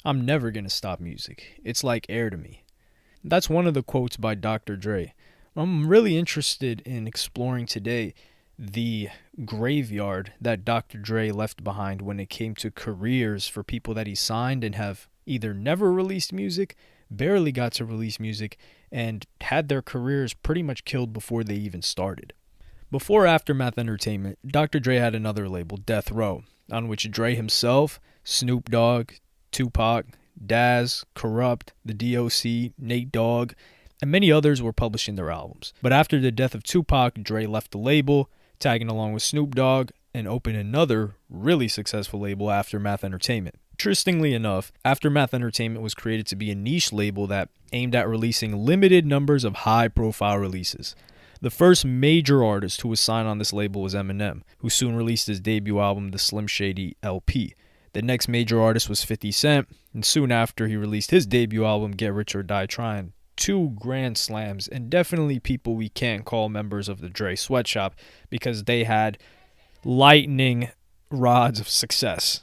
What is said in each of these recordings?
I'm never gonna stop music. It's like air to me. That's one of the quotes by Dr. Dre. I'm really interested in exploring today the graveyard that Dr. Dre left behind when it came to careers for people that he signed and have either never released music, barely got to release music, and had their careers pretty much killed before they even started. Before Aftermath Entertainment, Dr. Dre had another label, Death Row, on which Dre himself, Snoop Dogg, Tupac, Daz, Corrupt, the DOC, Nate Dogg, and many others were publishing their albums. But after the death of Tupac, Dre left the label, tagging along with Snoop Dogg, and opened another really successful label, Aftermath Entertainment. Interestingly enough, Aftermath Entertainment was created to be a niche label that aimed at releasing limited numbers of high-profile releases. The first major artist who was signed on this label was Eminem, who soon released his debut album, the Slim Shady LP. The next major artist was 50 Cent, and soon after he released his debut album, Get Rich or Die Trying. Two grand slams, and definitely people we can't call members of the Dre Sweatshop because they had lightning rods of success.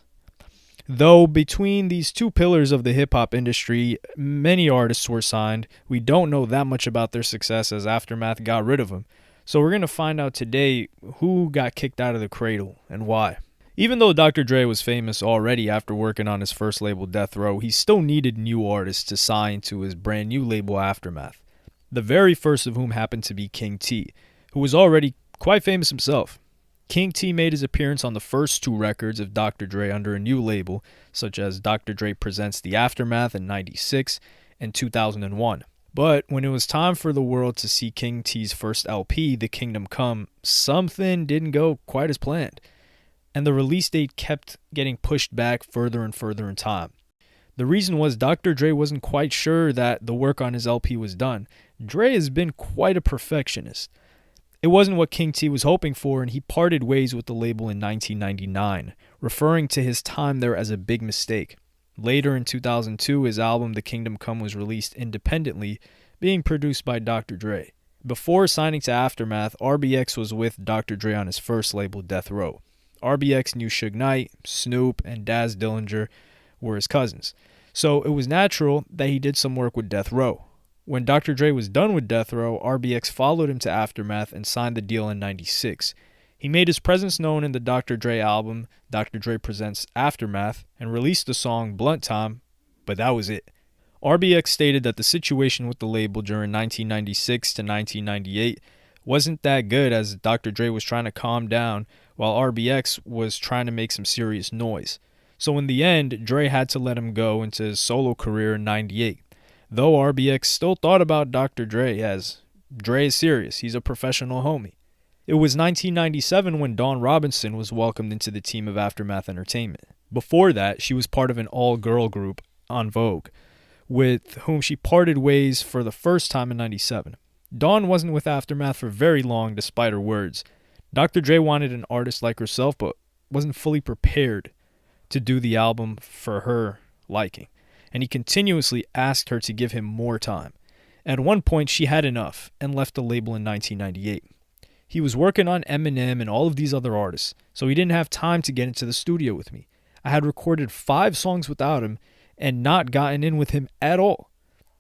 Though between these two pillars of the hip-hop industry, many artists were signed, we don't know that much about their success as Aftermath got rid of them. So we're going to find out today who got kicked out of the cradle and why. Even though Dr. Dre was famous already after working on his first label, Death Row, he still needed new artists to sign to his brand new label, Aftermath. The very first of whom happened to be King T, who was already quite famous himself. King T made his appearance on the first two records of Dr. Dre under a new label, such as Dr. Dre Presents The Aftermath in '96 and 2001. But when it was time for the world to see King T's first LP, The Kingdom Come, something didn't go quite as planned, and the release date kept getting pushed back further and further in time. The reason was Dr. Dre wasn't quite sure that the work on his LP was done. Dre has been quite a perfectionist. It wasn't what King T was hoping for, and he parted ways with the label in 1999, referring to his time there as a big mistake. Later in 2002, his album The Kingdom Come was released independently, being produced by Dr. Dre. Before signing to Aftermath, RBX was with Dr. Dre on his first label, Death Row. RBX knew Suge Knight, Snoop, and Daz Dillinger were his cousins, so it was natural that he did some work with Death Row. When Dr. Dre was done with Death Row, RBX followed him to Aftermath and signed the deal in '96. He made his presence known in the Dr. Dre album, Dr. Dre Presents Aftermath, and released the song Blunt Time, but that was it. RBX stated that the situation with the label during 1996 to 1998 wasn't that good as Dr. Dre was trying to calm down while RBX was trying to make some serious noise. So in the end, Dre had to let him go into his solo career in '98. Though RBX still thought about Dr. Dre as Dre is serious, he's a professional homie. It was 1997 when Dawn Robinson was welcomed into the team of Aftermath Entertainment. Before that, she was part of an all-girl group, En Vogue, with whom she parted ways for the first time in '97. Dawn wasn't with Aftermath for very long despite her words. Dr. Dre wanted an artist like herself but wasn't fully prepared to do the album for her liking, and he continuously asked her to give him more time. At one point, she had enough and left the label in 1998. He was working on Eminem and all of these other artists, so he didn't have time to get into the studio with me. I had recorded 5 songs without him and not gotten in with him at all.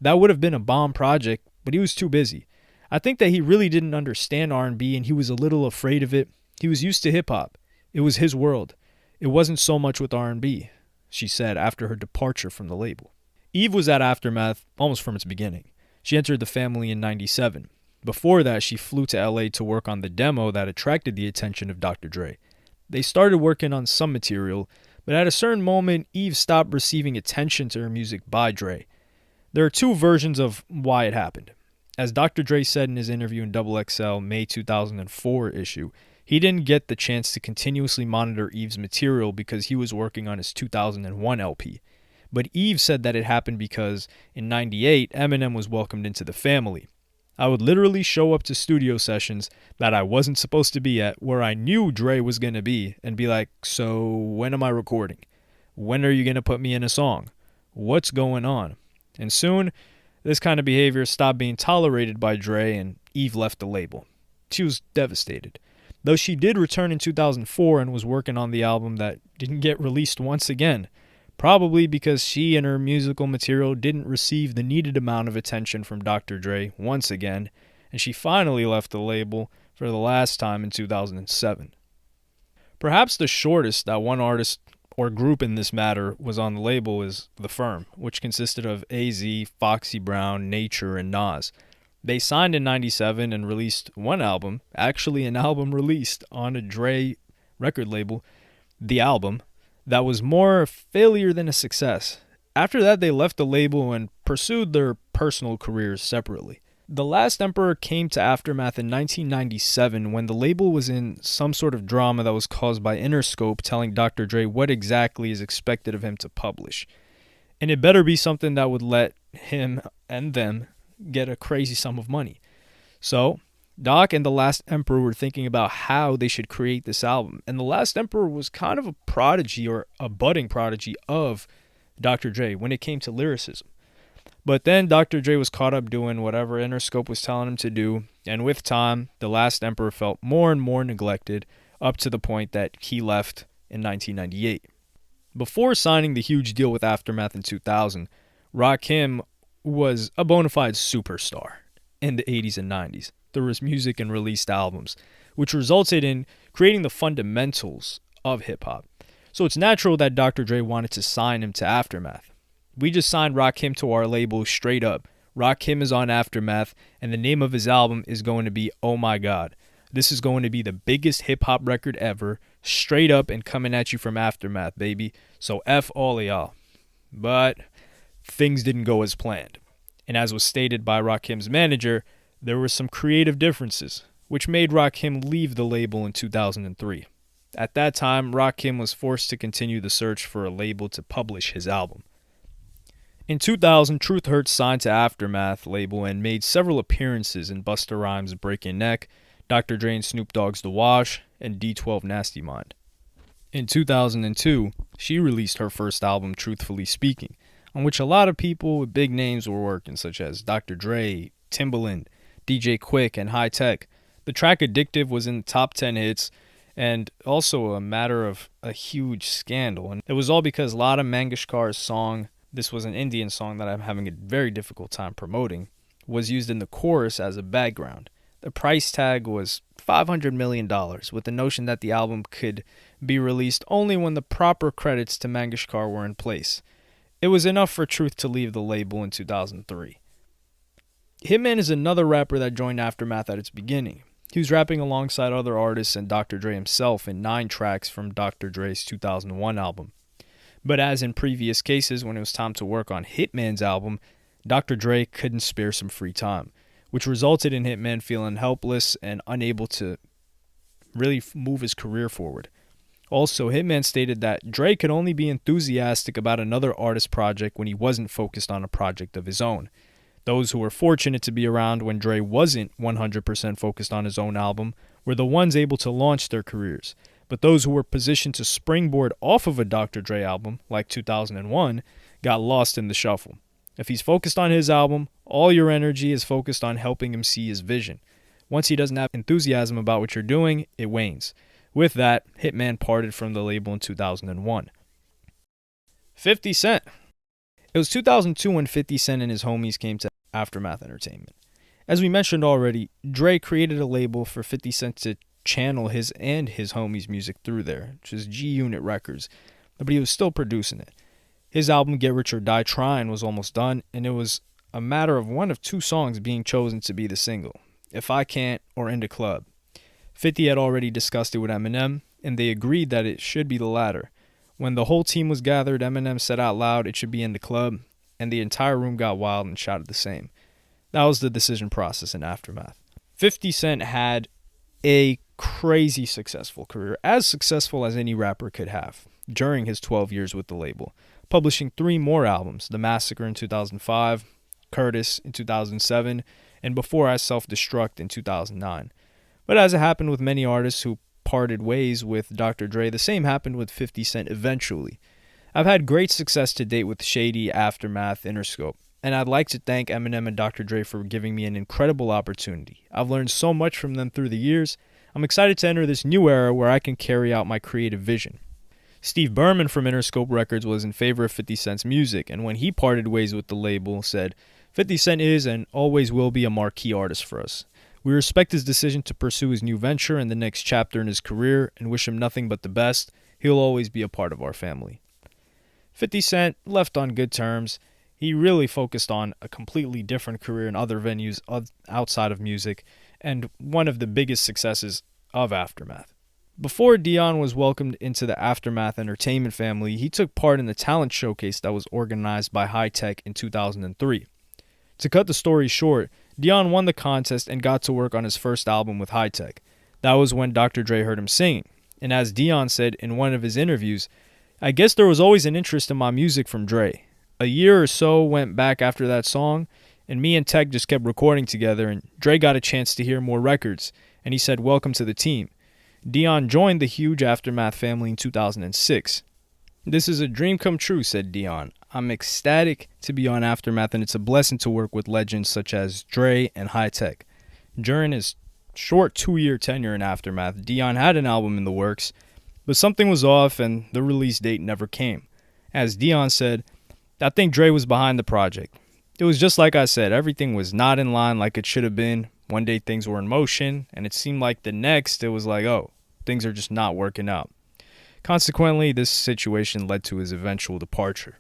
That would have been a bomb project, but he was too busy. I think that he really didn't understand R&B and he was a little afraid of it. He was used to hip-hop. It was his world. It wasn't so much with R&B, she said after her departure from the label. Eve was at Aftermath almost from its beginning. She entered the family in '97. Before that, she flew to LA to work on the demo that attracted the attention of Dr. Dre. They started working on some material, but at a certain moment, Eve stopped receiving attention to her music by Dre. There are 2 versions of why it happened. As Dr. Dre said in his interview in XXL May 2004 issue, he didn't get the chance to continuously monitor Eve's material because he was working on his 2001 LP. But Eve said that it happened because in '98, Eminem was welcomed into the family. I would literally show up to studio sessions that I wasn't supposed to be at where I knew Dre was going to be and be like, so when am I recording? When are you going to put me in a song? What's going on? And soon, this kind of behavior stopped being tolerated by Dre and Eve left the label. She was devastated. Though she did return in 2004 and was working on the album that didn't get released once again. probably because she and her musical material didn't receive the needed amount of attention from Dr. Dre once again, and she finally left the label for the last time in 2007. Perhaps the shortest that one artist or group in this matter was on the label is The Firm, which consisted of AZ, Foxy Brown, Nature, and Nas. They signed in 97 and released one album, actually an album released on a Dre record label, The Album, that was more a failure than a success. After that, they left the label and pursued their personal careers separately. The Last Emperor came to Aftermath in 1997 when the label was in some sort of drama that was caused by Interscope telling Dr. Dre what exactly is expected of him to publish. And it better be something that would let him and them get a crazy sum of money. So, Doc and The Last Emperor were thinking about how they should create this album. And The Last Emperor was kind of a prodigy or a budding prodigy of Dr. Dre when it came to lyricism. But then Dr. Dre was caught up doing whatever Interscope was telling him to do, and with time, The Last Emperor felt more and more neglected, up to the point that he left in 1998. Before signing the huge deal with Aftermath in 2000, Rakim was a bona fide superstar in the 80s and 90s through his music and released albums, which resulted in creating the fundamentals of hip-hop. So it's natural that Dr. Dre wanted to sign him to Aftermath. We just signed Rakim to our label straight up. Rakim is on Aftermath, and the name of his album is going to be Oh My God. This is going to be the biggest hip-hop record ever, straight up and coming at you from Aftermath, baby. So F all of y'all. But things didn't go as planned. And as was stated by Rakim's manager, there were some creative differences, which made Rakim leave the label in 2003. At that time, Rakim was forced to continue the search for a label to publish his album. In 2000, Truth Hurts signed to Aftermath label and made several appearances in Busta Rhymes' Breakin' Neck, Dr. Dre and Snoop Dogg's The Wash, and D12 Nasty Mind. In 2002, she released her first album, Truthfully Speaking, on which a lot of people with big names were working, such as Dr. Dre, Timbaland, DJ Quick, and High Tech. The track Addictive was in the top 10 hits, and also a matter of a huge scandal. And it was all because Lata Mangeshkar's song, this was an Indian song that I'm having a very difficult time promoting, was used in the chorus as a background. The price tag was $500 million, with the notion that the album could be released only when the proper credits to Mangeshkar were in place. It was enough for Truth to leave the label in 2003. Hitman is another rapper that joined Aftermath at its beginning. He was rapping alongside other artists and Dr. Dre himself in 9 tracks from Dr. Dre's 2001 album. But as in previous cases, when it was time to work on Hitman's album, Dr. Dre couldn't spare some free time, which resulted in Hitman feeling helpless and unable to really move his career forward. Also, Hitman stated that Dre could only be enthusiastic about another artist project when he wasn't focused on a project of his own. Those who were fortunate to be around when Dre wasn't 100% focused on his own album were the ones able to launch their careers. But those who were positioned to springboard off of a Dr. Dre album, like 2001, got lost in the shuffle. If he's focused on his album, all your energy is focused on helping him see his vision. Once he doesn't have enthusiasm about what you're doing, it wanes. With that, Hitman parted from the label in 2001. 50 Cent. It was 2002 when 50 Cent and his homies came to Aftermath Entertainment. As we mentioned already, Dre created a label for 50 Cent to channel his and his homies' music through there, which is G-Unit Records, but he was still producing it. His album Get Rich or Die Tryin' was almost done, and it was a matter of one of 2 songs being chosen to be the single, If I Can't or In the Club. 50 had already discussed it with Eminem, and they agreed that it should be the latter. When the whole team was gathered, Eminem said out loud it should be In the Club, and the entire room got wild and shouted the same. That was the decision process in Aftermath. 50 Cent had a crazy successful career, as successful as any rapper could have, during his 12 years with the label, publishing 3 more albums, The Massacre in 2005, Curtis in 2007, and Before I Self-Destruct in 2009. But as it happened with many artists who parted ways with Dr. Dre, the same happened with 50 Cent eventually. I've had great success to date with Shady, Aftermath, Interscope, and I'd like to thank Eminem and Dr. Dre for giving me an incredible opportunity. I've learned so much from them through the years. I'm excited to enter this new era where I can carry out my creative vision. Steve Berman from Interscope Records was in favor of 50 Cent's music, and when he parted ways with the label, said, 50 Cent is and always will be a marquee artist for us. We respect his decision to pursue his new venture and the next chapter in his career and wish him nothing but the best. He'll always be a part of our family. 50 Cent left on good terms. He really focused on a completely different career in other venues outside of music, and one of the biggest successes of Aftermath. Before Dion was welcomed into the Aftermath Entertainment family, he took part in the talent showcase that was organized by High Tech in 2003. To cut the story short, Dion won the contest and got to work on his first album with High Tech. That was when Dr. Dre heard him singing, and as Dion said in one of his interviews, I guess there was always an interest in my music from Dre. A year or so went back after that song, and me and Tech just kept recording together, and Dre got a chance to hear more records, and he said, welcome to the team. Dion joined the huge Aftermath family in 2006. This is a dream come true, said Dion. I'm ecstatic to be on Aftermath, and it's a blessing to work with legends such as Dre and High Tech. During his short 2-year tenure in Aftermath, Dion had an album in the works, but something was off and the release date never came. As Dion said, I think Dre was behind the project. It was just like I said, everything was not in line like it should have been. One day things were in motion, and it seemed like the next it was like, oh, things are just not working out. Consequently, this situation led to his eventual departure.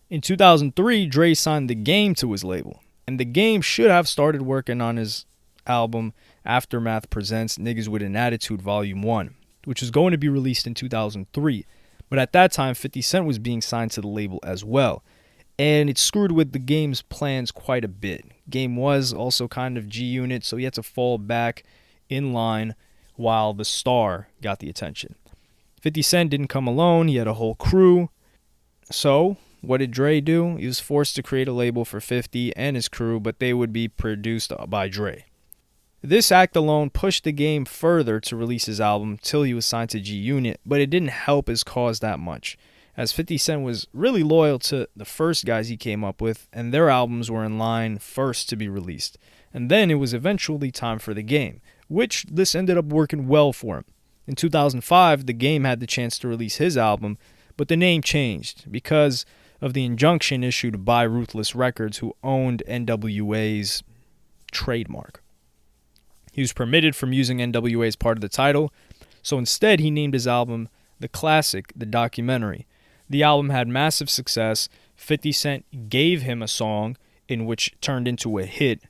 In 2003, Dre signed The Game to his label, and The Game should have started working on his album Aftermath Presents Niggas with an Attitude Volume 1, which was going to be released in 2003. But at that time, 50 Cent was being signed to the label as well, and it screwed with The Game's plans quite a bit. Game was also kind of G-Unit, so he had to fall back in line while the star got the attention. 50 Cent didn't come alone, he had a whole crew. So, what did Dre do? He was forced to create a label for 50 and his crew, but they would be produced by Dre. This act alone pushed The Game further to release his album till he was signed to G-Unit, but it didn't help his cause that much, as 50 Cent was really loyal to the first guys he came up with, and their albums were in line first to be released. And then it was eventually time for The Game, which this ended up working well for him. In 2005, The Game had the chance to release his album, but the name changed because of the injunction issued by Ruthless Records, who owned NWA's trademark. He was permitted from using NWA as part of the title, so instead he named his album The Classic, The Documentary. The album had massive success. 50 Cent gave him a song in which it turned into a hit,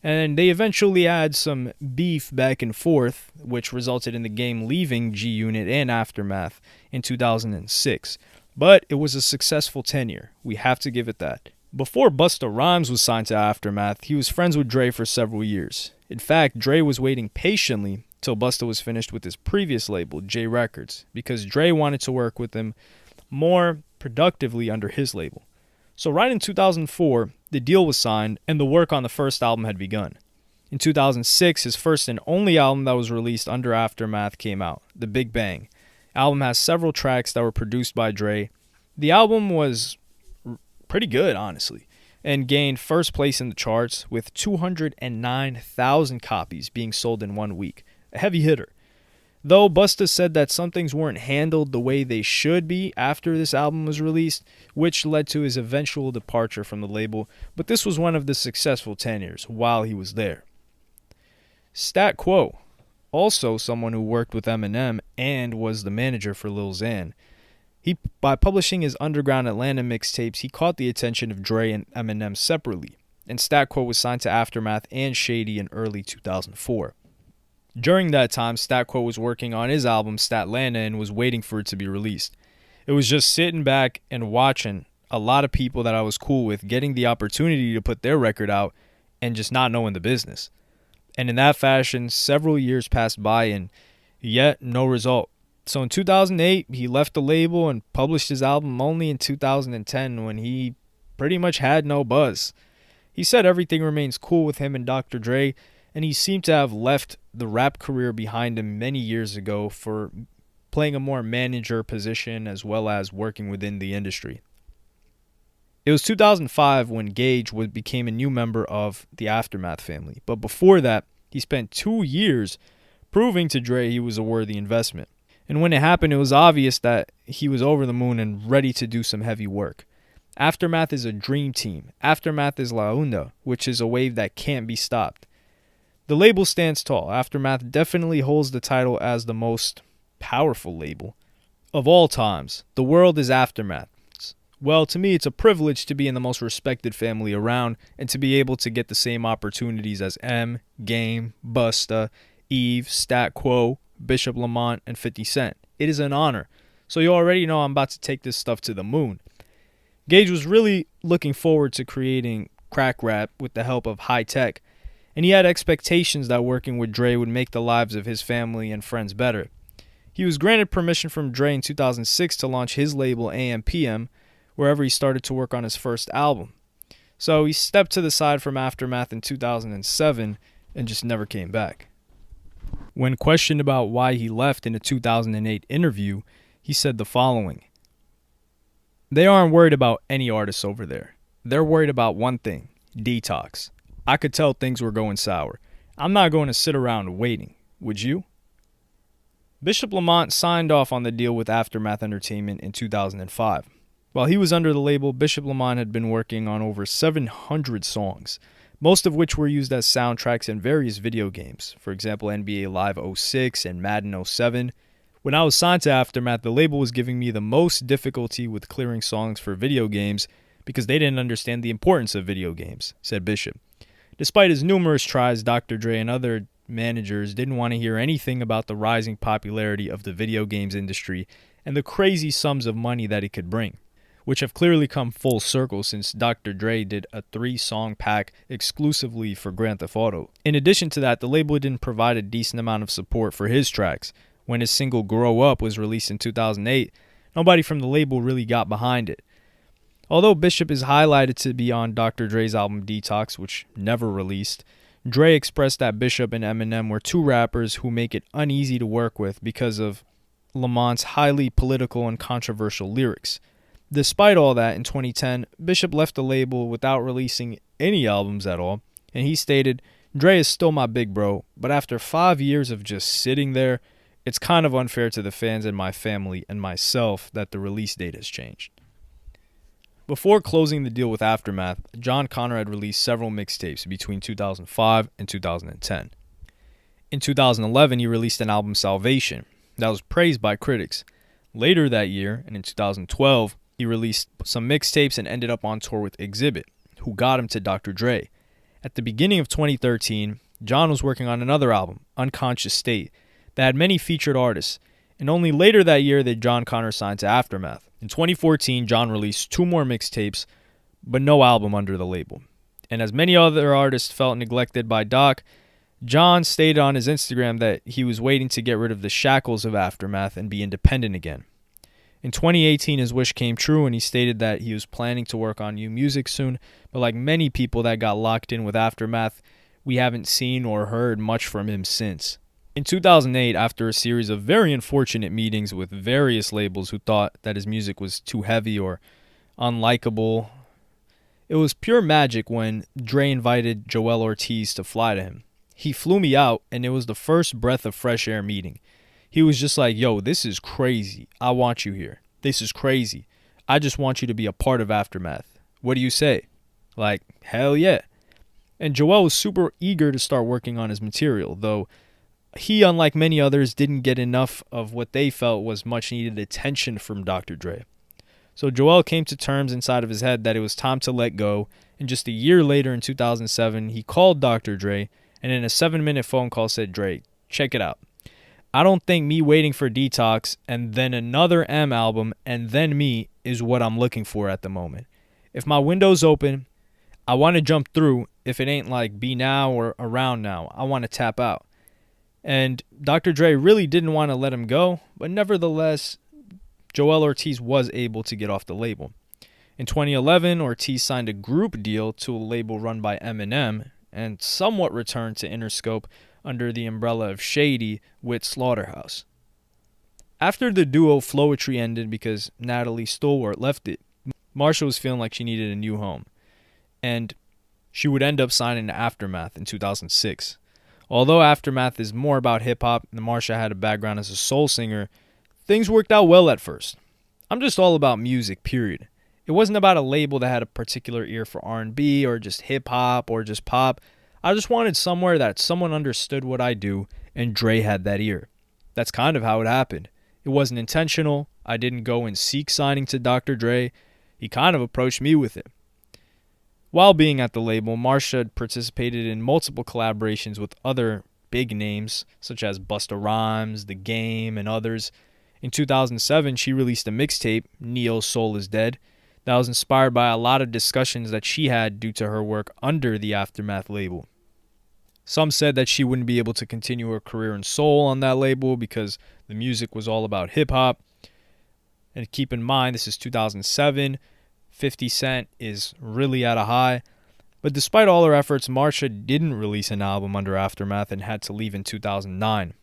and they eventually had some beef back and forth, which resulted in The Game leaving G-Unit and Aftermath in 2006. But it was a successful tenure. We have to give it that. Before Busta Rhymes was signed to Aftermath, he was friends with Dre for several years. In fact, Dre was waiting patiently till Busta was finished with his previous label, J Records, because Dre wanted to work with him more productively under his label. So right in 2004, the deal was signed and the work on the first album had begun. In 2006, his first and only album that was released under Aftermath came out, The Big Bang. The album has several tracks that were produced by Dre. The album was pretty good, honestly, and gained first place in the charts with 209,000 copies being sold in 1 week. A heavy hitter. Though Busta said that some things weren't handled the way they should be after this album was released, which led to his eventual departure from the label, but this was one of the successful tenures while he was there. Stat Quo, also someone who worked with Eminem and was the manager for Lil Xan. By publishing his Underground Atlanta mixtapes, he caught the attention of Dre and Eminem separately, and Stat Quo was signed to Aftermath and Shady in early 2004. During that time, Stat Quo was working on his album Statlanta and was waiting for it to be released. It was just sitting back and watching a lot of people that I was cool with getting the opportunity to put their record out and just not knowing the business. And in that fashion, several years passed by and yet no result. So in 2008, he left the label and published his album only in 2010 when he pretty much had no buzz. He said everything remains cool with him and Dr. Dre, and he seemed to have left the rap career behind him many years ago for playing a more manager position as well as working within the industry. It was 2005 when Gage became a new member of the Aftermath family, but before that, he spent 2 years proving to Dre he was a worthy investment. And when it happened, it was obvious that he was over the moon and ready to do some heavy work. Aftermath is a dream team. Aftermath is La Onda, which is a wave that can't be stopped. The label stands tall. Aftermath definitely holds the title as the most powerful label of all times. The world is Aftermath. Well, to me, it's a privilege to be in the most respected family around and to be able to get the same opportunities as M, Game, Busta, Eve, Stat Quo, Bishop Lamont, and 50 Cent. It is an honor. So you already know I'm about to take this stuff to the moon. Gage was really looking forward to creating crack rap with the help of high tech, and he had expectations that working with Dre would make the lives of his family and friends better. He was granted permission from Dre in 2006 to launch his label AM/PM, wherever he started to work on his first album. So he stepped to the side from Aftermath in 2007 and just never came back. When questioned about why he left in a 2008 interview, he said the following: "They aren't worried about any artists over there. They're worried about one thing, detox. I could tell things were going sour. I'm not going to sit around waiting. Would you?" Bishop Lamont signed off on the deal with Aftermath Entertainment in 2005. While he was under the label, Bishop Lamont had been working on over 700 songs, most of which were used as soundtracks in various video games, for example NBA Live 06 and Madden 07. When I was signed to Aftermath, the label was giving me the most difficulty with clearing songs for video games because they didn't understand the importance of video games, said Bishop. Despite his numerous tries, Dr. Dre and other managers didn't want to hear anything about the rising popularity of the video games industry and the crazy sums of money that it could bring, which have clearly come full circle since Dr. Dre did a 3-song pack exclusively for Grand Theft Auto. In addition to that, the label didn't provide a decent amount of support for his tracks. When his single Grow Up was released in 2008, nobody from the label really got behind it. Although Bishop is highlighted to be on Dr. Dre's album Detox, which never released, Dre expressed that Bishop and Eminem were two rappers who make it uneasy to work with because of Lamont's highly political and controversial lyrics. Despite all that, in 2010, Bishop left the label without releasing any albums at all, and he stated, "Dre is still my big bro, but after 5 years of just sitting there, it's kind of unfair to the fans and my family and myself that the release date has changed." Before closing the deal with Aftermath, John Connor had released several mixtapes between 2005 and 2010. In 2011, he released an album, Salvation, that was praised by critics. Later that year, and in 2012, he released some mixtapes and ended up on tour with Exhibit, who got him to Dr. Dre. At the beginning of 2013, John was working on another album, Unconscious State, that had many featured artists, and only later that year that John Connor signed to Aftermath. In 2014, John released 2 more mixtapes, but no album under the label. And as many other artists felt neglected by Doc, John stated on his Instagram that he was waiting to get rid of the shackles of Aftermath and be independent again. In 2018, his wish came true, and he stated that he was planning to work on new music soon, but like many people that got locked in with Aftermath, we haven't seen or heard much from him since. In 2008, after a series of very unfortunate meetings with various labels who thought that his music was too heavy or unlikable, it was pure magic when Dre invited Joel Ortiz to fly to him. He flew me out, and it was the first breath of fresh air meeting. He was just like, "Yo, this is crazy. I want you here. This is crazy. I just want you to be a part of Aftermath. What do you say?" Like, hell yeah. And Joel was super eager to start working on his material, though he, unlike many others, didn't get enough of what they felt was much needed attention from Dr. Dre. So Joel came to terms inside of his head that it was time to let go, and just a year later in 2007, he called Dr. Dre, and in a 7-minute phone call said, "Dre, check it out. I don't think me waiting for Detox and then another M album and then me is what I'm looking for at the moment. If my window's open, I want to jump through. If it ain't like Be Now or Around Now, I want to tap out." And Dr. Dre really didn't want to let him go, but nevertheless, Joel Ortiz was able to get off the label. In 2011, Ortiz signed a group deal to a label run by Eminem and somewhat returned to Interscope under the umbrella of Shady with Slaughterhouse. After the duo Flowetry ended because Natalie Stolwart left it, Marsha was feeling like she needed a new home, and she would end up signing to Aftermath in 2006. Although Aftermath is more about hip-hop and Marsha had a background as a soul singer, Things worked out well at first. I'm just all about music, period. It wasn't about a label that had a particular ear for R&B or just hip hop or just pop. I just wanted somewhere that someone understood what I do, and Dre had that ear. That's kind of how it happened. It wasn't intentional. I didn't go and seek signing to Dr. Dre. He kind of approached me with it. While being at the label, Marsha had participated in multiple collaborations with other big names such as Busta Rhymes, The Game, and others. In 2007, she released a mixtape, Neo's Soul is Dead, that was inspired by a lot of discussions that she had due to her work under the Aftermath label. Some said that she wouldn't be able to continue her career in soul on that label because the music was all about hip-hop. And keep in mind, this is 2007. 50 Cent is really at a high. But despite all her efforts, Marsha didn't release an album under Aftermath and had to leave in 2009.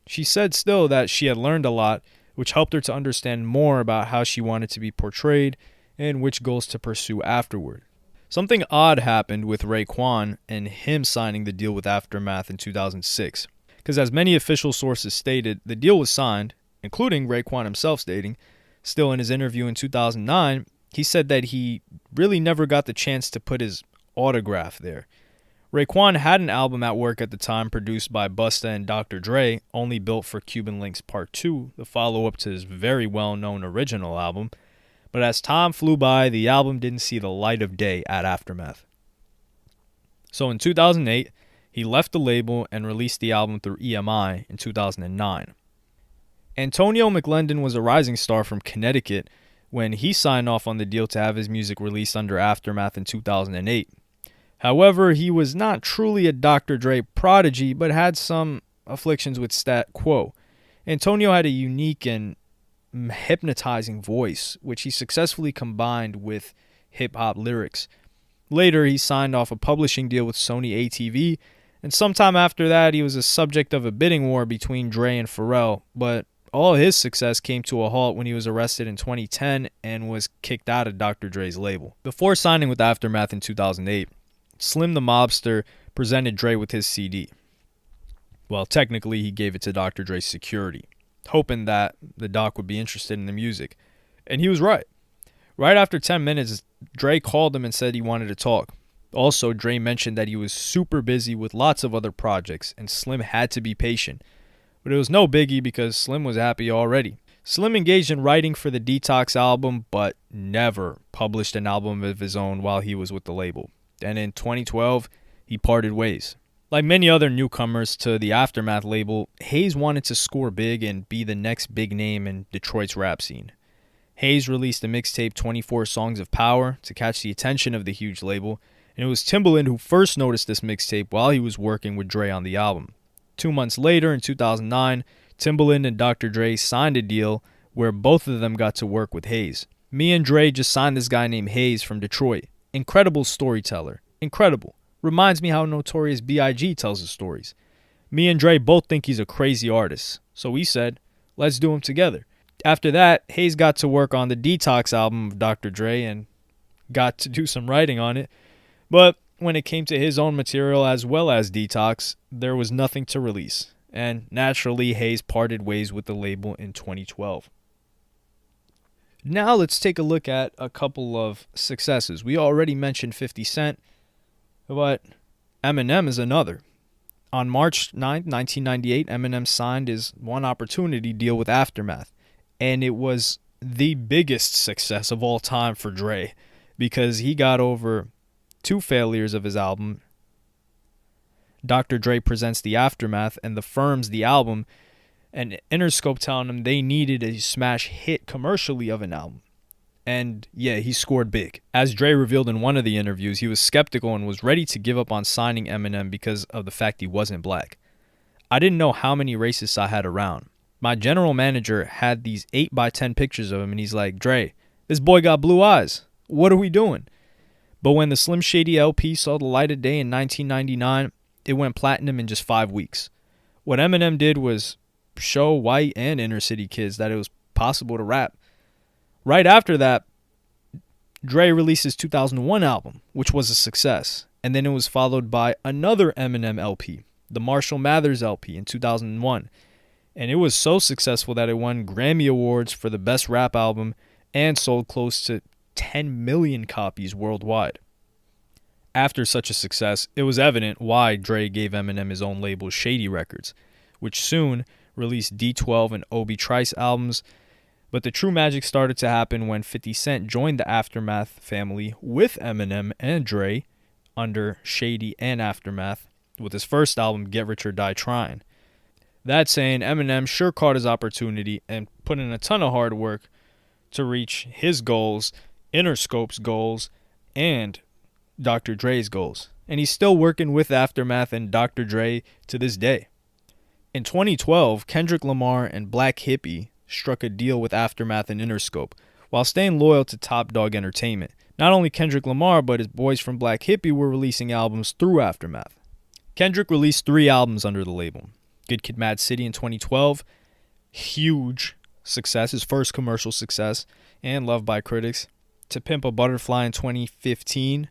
She said still that she had learned a lot, which helped her to understand more about how she wanted to be portrayed and which goals to pursue afterward. Something odd happened with Raekwon and him signing the deal with Aftermath in 2006. Because as many official sources stated, the deal was signed, including Raekwon himself stating, still in his interview in 2009, he said that he really never got the chance to put his autograph there. Raekwon had an album at work at the time produced by Busta and Dr. Dre, Only Built for Cuban Links Part 2, the follow-up to his very well-known original album. But as time flew by, the album didn't see the light of day at Aftermath. So in 2008, he left the label and released the album through EMI in 2009. Antonio McLendon was a rising star from Connecticut when he signed off on the deal to have his music released under Aftermath in 2008. However, he was not truly a Dr. Dre prodigy, but had some afflictions with stat quo. Antonio had a unique and hypnotizing voice, which he successfully combined with hip-hop lyrics. Later, he signed off a publishing deal with Sony ATV, and sometime after that, he was a subject of a bidding war between Dre and Pharrell, but all his success came to a halt when he was arrested in 2010 and was kicked out of Dr. Dre's label. Before signing with Aftermath in 2008, Slim the Mobster presented Dre with his CD. Well, technically, he gave it to Dr. Dre's security, hoping that the doc would be interested in the music. And he was right. Right after 10 minutes, Dre called him and said he wanted to talk. Also, Dre mentioned that he was super busy with lots of other projects, and Slim had to be patient. But it was no biggie because Slim was happy already. Slim engaged in writing for the Detox album, but never published an album of his own while he was with the label. And in 2012, he parted ways. Like many other newcomers to the Aftermath label, Hayes wanted to score big and be the next big name in Detroit's rap scene. Hayes released the mixtape 24 Songs of Power to catch the attention of the huge label, and it was Timbaland who first noticed this mixtape while he was working with Dre on the album. 2 months later, in 2009, Timbaland and Dr. Dre signed a deal where both of them got to work with Hayes. Me and Dre just signed this guy named Hayes from Detroit. Incredible storyteller. Incredible. Reminds me how Notorious B.I.G. tells his stories. Me and Dre both think he's a crazy artist, so we said, let's do him together. After that, Hayes got to work on the Detox album of Dr. Dre and got to do some writing on it. But when it came to his own material as well as Detox, there was nothing to release. And naturally, Hayes parted ways with the label in 2012. Now let's take a look at a couple of successes. We already mentioned 50 Cent, but Eminem is another. On March 9, 1998, Eminem signed his One Opportunity deal with Aftermath. And it was the biggest success of all time for Dre because he got over 2 failures of his album, Dr. Dre Presents the Aftermath, and The Firm's The Album, and Interscope telling him they needed a smash hit commercially of an album. And yeah, he scored big. As Dre revealed in one of the interviews, he was skeptical and was ready to give up on signing Eminem because of the fact he wasn't black. I didn't know how many racists I had around. My general manager had these 8x10 pictures of him, and he's like, Dre, this boy got blue eyes. What are we doing? But when the Slim Shady LP saw the light of day in 1999, it went platinum in just 5 weeks. What Eminem did was show white and inner city kids that it was possible to rap. Right after that, Dre released his 2001 album, which was a success. And then it was followed by another Eminem LP, the Marshall Mathers LP in 2001. And it was so successful that it won Grammy Awards for the best rap album and sold close to 10 million copies worldwide. After such a success, it was evident why Dre gave Eminem his own label, Shady Records, which soon released D12 and Obi Trice albums. But the true magic started to happen when 50 Cent joined the Aftermath family with Eminem and Dre under Shady and Aftermath with his first album, Get Rich or Die Tryin'. That saying, Eminem sure caught his opportunity and put in a ton of hard work to reach his goals, Interscope's goals, and Dr. Dre's goals. And he's still working with Aftermath and Dr. Dre to this day. In 2012, Kendrick Lamar and Black Hippy struck a deal with Aftermath and Interscope while staying loyal to Top Dog Entertainment. Not only Kendrick Lamar, but his boys from Black Hippy were releasing albums through Aftermath. Kendrick released 3 albums under the label. Good Kid, Mad City in 2012, huge success, his first commercial success, and loved by critics. To Pimp a Butterfly in 2015,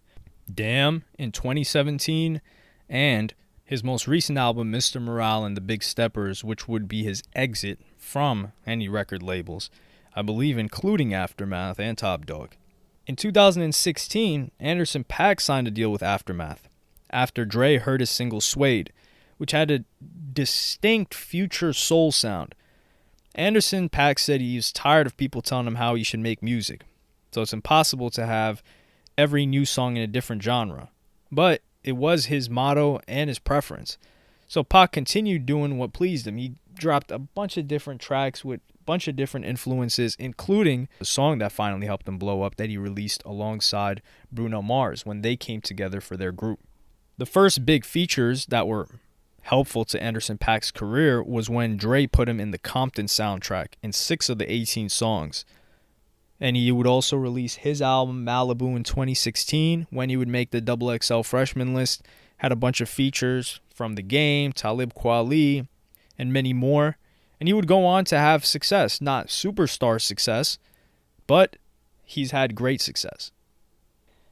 Damn in 2017, and his most recent album, Mr. Morale and the Big Steppers, which would be his exit from any record labels, I believe including Aftermath and Top Dog. In 2016, Anderson .Paak signed a deal with Aftermath after Dre heard his single Suede, which had a distinct future soul sound. Anderson .Paak said he was tired of people telling him how he should make music, so it's impossible to have every new song in a different genre. But it was his motto and his preference. So Pac continued doing what pleased him. He dropped a bunch of different tracks with a bunch of different influences, including the song that finally helped him blow up that he released alongside Bruno Mars when they came together for their group. The first big features that were helpful to Anderson .Paak's career was when Dre put him in the Compton soundtrack in 6 of the 18 songs. And he would also release his album Malibu in 2016 when he would make the XXL freshman list. Had a bunch of features from The Game, Talib Kweli, and many more. And he would go on to have success. Not superstar success, but he's had great success.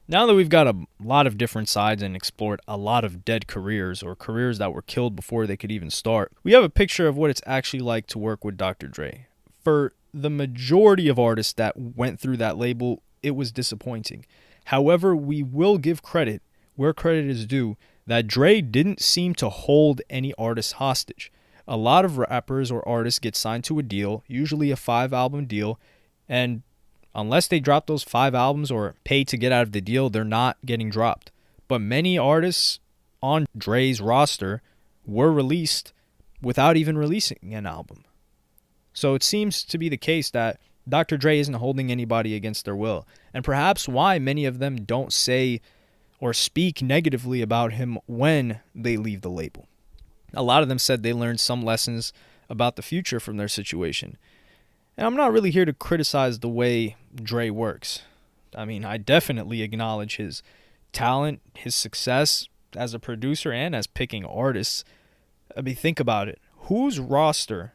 Now that we've got a lot of different sides and explored a lot of dead careers or careers that were killed before they could even start, we have a picture of what it's actually like to work with Dr. Dre. For the majority of artists that went through that label, it was disappointing. However, we will give credit where credit is due that Dre didn't seem to hold any artist hostage. A lot of rappers or artists get signed to a deal, usually a 5-album deal, and unless they drop those 5 albums or pay to get out of the deal, they're not getting dropped. But many artists on Dre's roster were released without even releasing an album. So it seems to be the case that Dr. Dre isn't holding anybody against their will, and perhaps why many of them don't say or speak negatively about him when they leave the label. A lot of them said they learned some lessons about the future from their situation. And I'm not really here to criticize the way Dre works. I mean, I definitely acknowledge his talent, his success as a producer and as picking artists. I mean, think about it. Whose roster?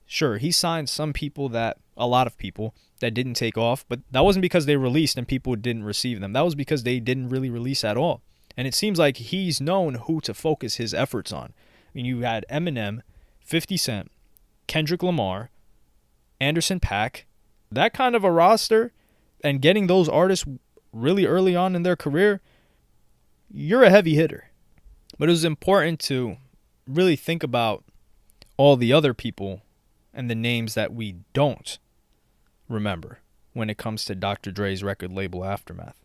Sure, he signed a lot of people that didn't take off, but that wasn't because they released and people didn't receive them. That was because they didn't really release at all. And it seems like he's known who to focus his efforts on. I mean, you had Eminem, 50 Cent, Kendrick Lamar, Anderson .Paak, that kind of a roster, and getting those artists really early on in their career, you're a heavy hitter. But it was important to really think about all the other people and the names that we don't remember when it comes to Dr. Dre's record label Aftermath.